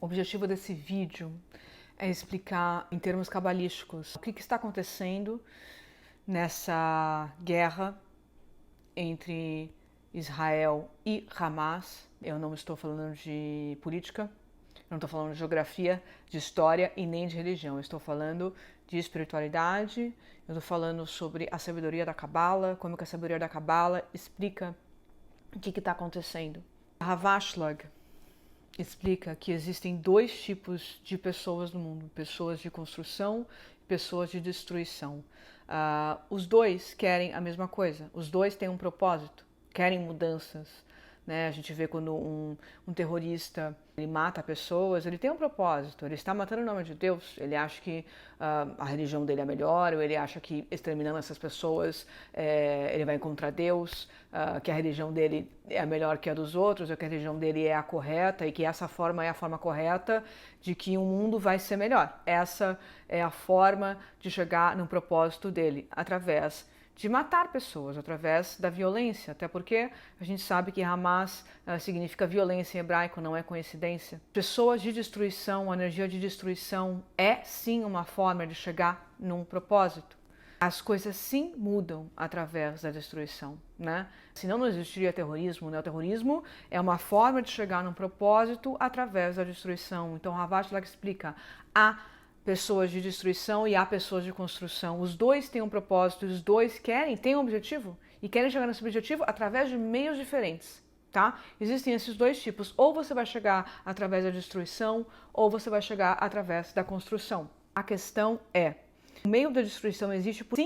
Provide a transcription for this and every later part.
O objetivo desse vídeo é explicar em termos cabalísticos o que está acontecendo nessa guerra entre Israel e Hamas. Eu não estou falando de política, não estou falando de geografia, de história e nem de religião. Eu estou falando de espiritualidade, eu estou falando sobre a sabedoria da Cabala, como que a sabedoria da Cabala explica o que está acontecendo. Rav Ashlag explica que existem dois tipos de pessoas no mundo: pessoas de construção e pessoas de destruição. Os dois querem a mesma coisa, os dois têm um propósito, querem mudanças. Né? A gente vê quando um terrorista ele mata pessoas, ele tem um propósito, ele está matando em nome de Deus, ele acha que a religião dele é melhor, ou ele acha que exterminando essas pessoas ele vai encontrar Deus, que a religião dele é melhor que a dos outros, ou que a religião dele é a correta e que essa forma é a forma correta de que o mundo vai ser melhor. Essa é a forma de chegar no propósito dele, através de matar pessoas, através da violência, até porque a gente sabe que Hamas significa violência em hebraico, não é coincidência. Pessoas de destruição, a energia de destruição é sim uma forma de chegar num propósito. As coisas sim mudam através da destruição, né? Senão não existiria terrorismo, né? O terrorismo é uma forma de chegar num propósito através da destruição. Então Rav Ashlag explica há pessoas de destruição e há pessoas de construção. Os dois têm um propósito, os dois têm um objetivo e querem chegar nesse objetivo através de meios diferentes, tá? Existem esses dois tipos. Ou você vai chegar através da destruição, ou você vai chegar através da construção. A questão é, o meio da destruição existe por...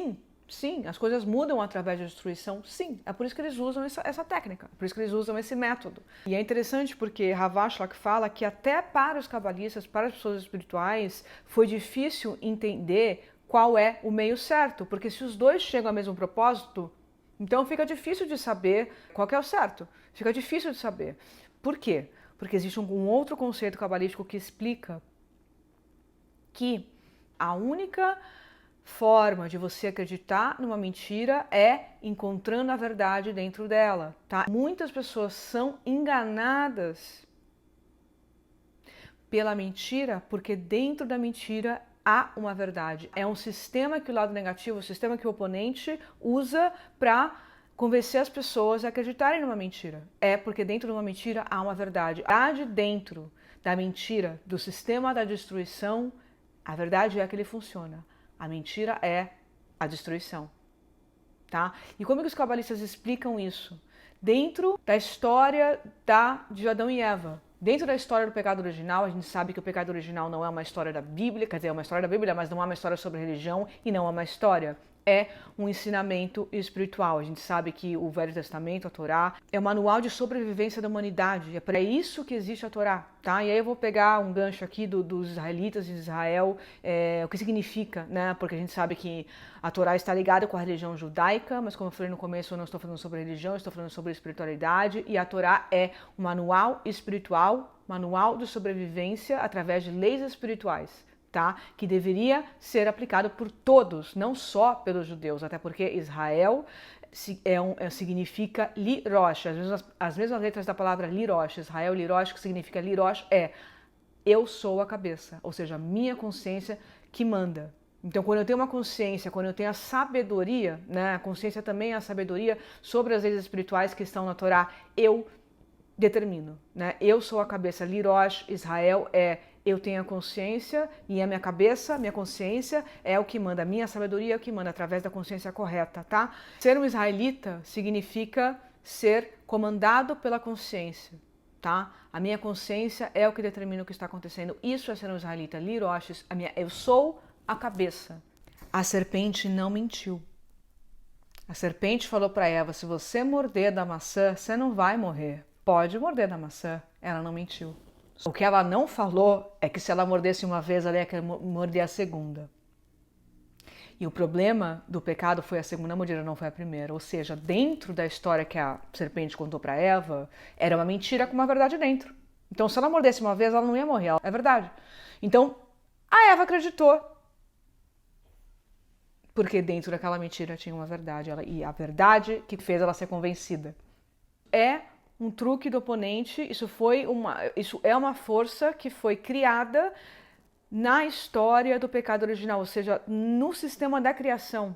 Sim, as coisas mudam através da destruição, sim. É por isso que eles usam essa técnica, é por isso que eles usam esse método. E é interessante porque Rav Ashlag fala que até para os cabalistas, para as pessoas espirituais, foi difícil entender qual é o meio certo, porque se os dois chegam ao mesmo propósito, então fica difícil de saber qual que é o certo. Fica difícil de saber. Por quê? Porque existe um outro conceito cabalístico que explica que a única forma de você acreditar numa mentira é encontrando a verdade dentro dela, tá? Muitas pessoas são enganadas pela mentira porque dentro da mentira há uma verdade. É um sistema que o lado negativo, o sistema que o oponente usa para convencer as pessoas a acreditarem numa mentira. É porque dentro de uma mentira há uma verdade. A verdade dentro da mentira, do sistema da destruição, a verdade é que ele funciona. A mentira é a destruição, tá? E como é que os cabalistas explicam isso? Dentro da história de Adão e Eva. Dentro da história do pecado original, a gente sabe que o pecado original não é uma história da Bíblia, quer dizer, é uma história da Bíblia, mas não é uma história sobre religião e não é uma história. É um ensinamento espiritual. A gente sabe que o Velho Testamento, a Torá, é o manual de sobrevivência da humanidade. É para isso que existe a Torá, tá? E aí eu vou pegar um gancho aqui dos israelitas de Israel, o que significa, né? Porque a gente sabe que a Torá está ligada com a religião judaica, mas como eu falei no começo, eu não estou falando sobre religião, eu estou falando sobre espiritualidade, e a Torá é um manual espiritual, manual de sobrevivência através de leis espirituais. Tá? Que deveria ser aplicado por todos, não só pelos judeus, até porque Israel significa Lirosh, as mesmas letras da palavra Lirosh, Israel Lirosh, que significa Lirosh eu sou a cabeça, ou seja, minha consciência que manda. Então, quando eu tenho uma consciência, quando eu tenho a sabedoria, né, a consciência também é a sabedoria sobre as leis espirituais que estão na Torá, eu determino, né? Eu sou a cabeça, Lirosh, Israel eu tenho a consciência e a minha cabeça, minha consciência é o que manda, a minha sabedoria é o que manda através da consciência correta, tá? Ser um israelita significa ser comandado pela consciência, tá? A minha consciência é o que determina o que está acontecendo. Isso é ser um israelita, Lirosh, eu sou a cabeça. A serpente não mentiu. A serpente falou para Eva, se você morder da maçã, você não vai morrer. Pode morder da maçã, ela não mentiu. O que ela não falou é que se ela mordesse uma vez, ela ia querer morder a segunda. E o problema do pecado foi a segunda mordida, não foi a primeira. Ou seja, dentro da história que a serpente contou para Eva, era uma mentira com uma verdade dentro. Então, se ela mordesse uma vez, ela não ia morrer. É verdade. Então, a Eva acreditou. Porque dentro daquela mentira tinha uma verdade. E a verdade que fez ela ser convencida. É um truque do oponente, isso é uma força que foi criada na história do pecado original, ou seja, no sistema da criação.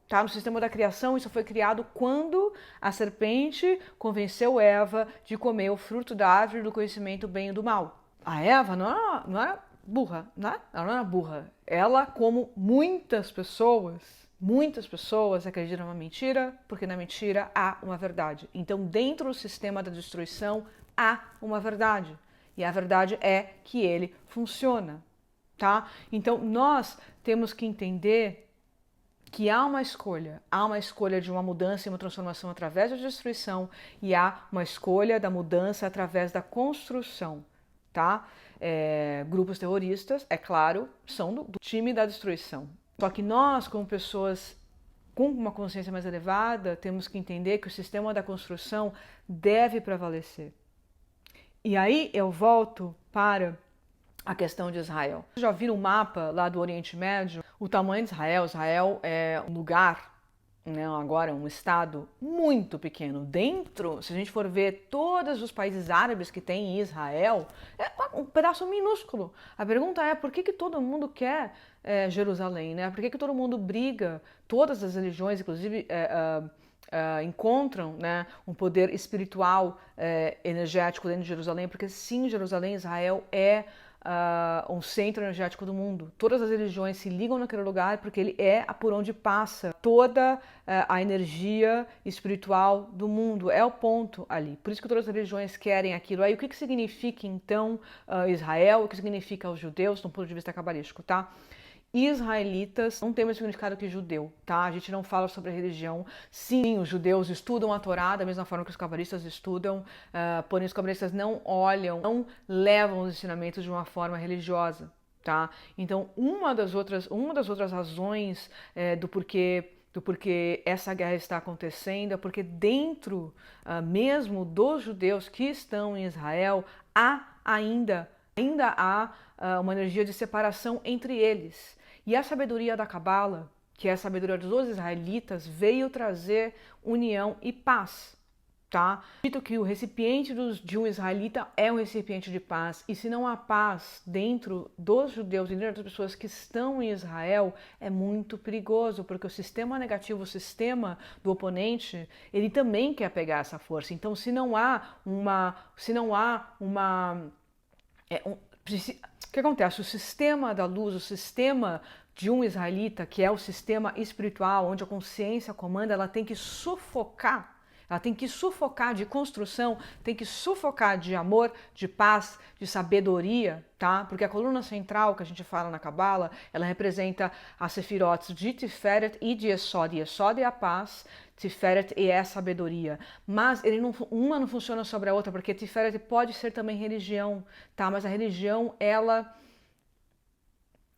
Tá? No sistema da criação, isso foi criado quando a serpente convenceu Eva de comer o fruto da árvore do conhecimento do bem e do mal. A Eva não era burra, né? Ela não era burra. Ela, como muitas pessoas acreditam na mentira, porque na mentira há uma verdade. Então, dentro do sistema da destruição, há uma verdade. E a verdade é que ele funciona. Tá? Então, nós temos que entender que há uma escolha de uma mudança e uma transformação através da destruição e há uma escolha da mudança através da construção, tá? Grupos terroristas, é claro, são do time da destruição. Só que nós, como pessoas com uma consciência mais elevada, temos que entender que o sistema da construção deve prevalecer. E aí eu volto para a questão de Israel. Vocês já viram o mapa lá do Oriente Médio? O tamanho de Israel. Israel é um lugar, né, agora um estado muito pequeno. Dentro, se a gente for ver todos os países árabes que tem em Israel, é um pedaço minúsculo. A pergunta é por que todo mundo quer Jerusalém, né? Por que todo mundo briga? Todas as religiões, inclusive, encontram, né, um poder espiritual, energético dentro de Jerusalém, porque sim, Jerusalém, Israel é um centro energético do mundo. Todas as religiões se ligam naquele lugar porque ele é por onde passa toda a energia espiritual do mundo. É o ponto ali. Por isso que todas as religiões querem aquilo. Aí o que significa então Israel? O que significa os judeus, do ponto de vista cabalístico, tá? Israelitas não tem o mesmo significado que judeu, tá? A gente não fala sobre a religião. Sim, os judeus estudam a Torá da mesma forma que os cabalistas estudam, porém os cabalistas não olham, não levam os ensinamentos de uma forma religiosa, tá? Então, uma das outras razões do porquê essa guerra está acontecendo é porque dentro mesmo dos judeus que estão em Israel, ainda há uma energia de separação entre eles. E a sabedoria da Cabala, que é a sabedoria dos israelitas, veio trazer união e paz, tá? Dito que o recipiente de um israelita é um recipiente de paz, e se não há paz dentro dos judeus e dentro das pessoas que estão em Israel, é muito perigoso, porque o sistema negativo, o sistema do oponente, ele também quer pegar essa força. Então, o que acontece? O sistema da luz, o sistema de um israelita, que é o sistema espiritual, onde a consciência comanda, ela tem que sufocar de construção, tem que sufocar de amor, de paz, de sabedoria, tá? Porque a coluna central que a gente fala na Cabala, ela representa as sefirot de Tiferet e de Yesod. Yesod é a paz, Tiferet é a sabedoria. Mas uma não funciona sobre a outra, porque Tiferet pode ser também religião, tá? Mas a religião, ela,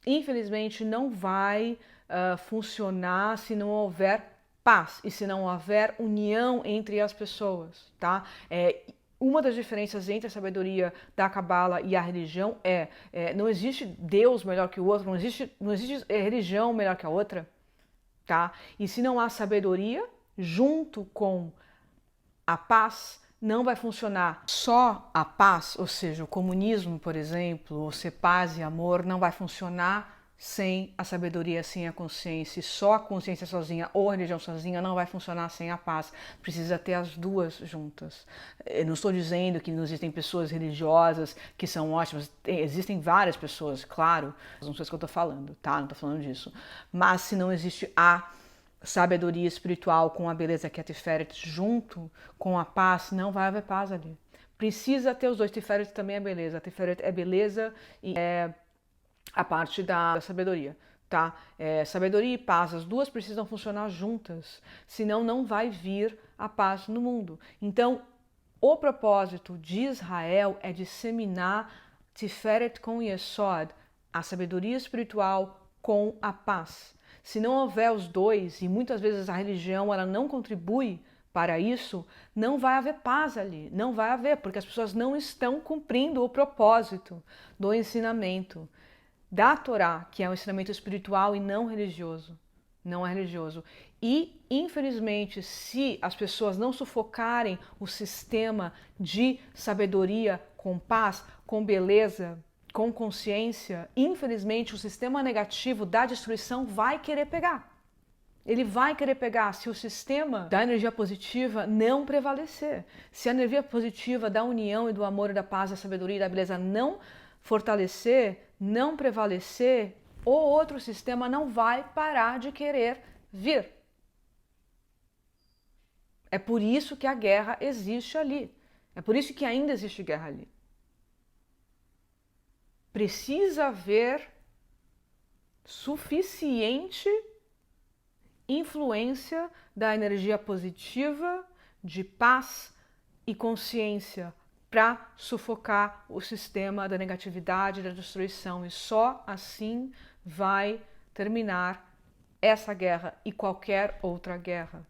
infelizmente, não vai funcionar se não houver paz e se não houver união entre as pessoas, tá? Uma das diferenças entre a sabedoria da Cabala e a religião não existe Deus melhor que o outro, não existe religião melhor que a outra, tá? E se não há sabedoria junto com a paz, não vai funcionar. Só a paz, ou seja, o comunismo, por exemplo, ou ser paz e amor, não vai funcionar sem a sabedoria, sem a consciência. Só a consciência sozinha ou a religião sozinha não vai funcionar sem a paz. Precisa ter as duas juntas. Eu não estou dizendo que não existem pessoas religiosas que são ótimas. Existem várias pessoas, claro. Não sei o que eu estou falando, tá? Não estou falando disso. Mas se não existe a sabedoria espiritual com a beleza que é Tiferet junto com a paz, não vai haver paz ali. Precisa ter os dois. Tiferet também é beleza. Tiferet é beleza e é a parte da sabedoria, tá? Sabedoria e paz, as duas precisam funcionar juntas, senão não vai vir a paz no mundo. Então, o propósito de Israel é disseminar Tiferet com Yesod, a sabedoria espiritual com a paz. Se não houver os dois, e muitas vezes a religião ela não contribui para isso, não vai haver paz ali, não vai haver, porque as pessoas não estão cumprindo o propósito do ensinamento da Torá, que é um ensinamento espiritual e não religioso, não é religioso. E, infelizmente, se as pessoas não sufocarem o sistema de sabedoria com paz, com beleza, com consciência, infelizmente o sistema negativo da destruição vai querer pegar. Ele vai querer pegar se o sistema da energia positiva não prevalecer. Se a energia positiva da união e do amor e da paz, da sabedoria e da beleza não fortalecer, não prevalecer, o outro sistema não vai parar de querer vir. É por isso que a guerra existe ali. É por isso que ainda existe guerra ali. Precisa haver suficiente influência da energia positiva, de paz e consciência para sufocar o sistema da negatividade e da destruição. E só assim vai terminar essa guerra e qualquer outra guerra.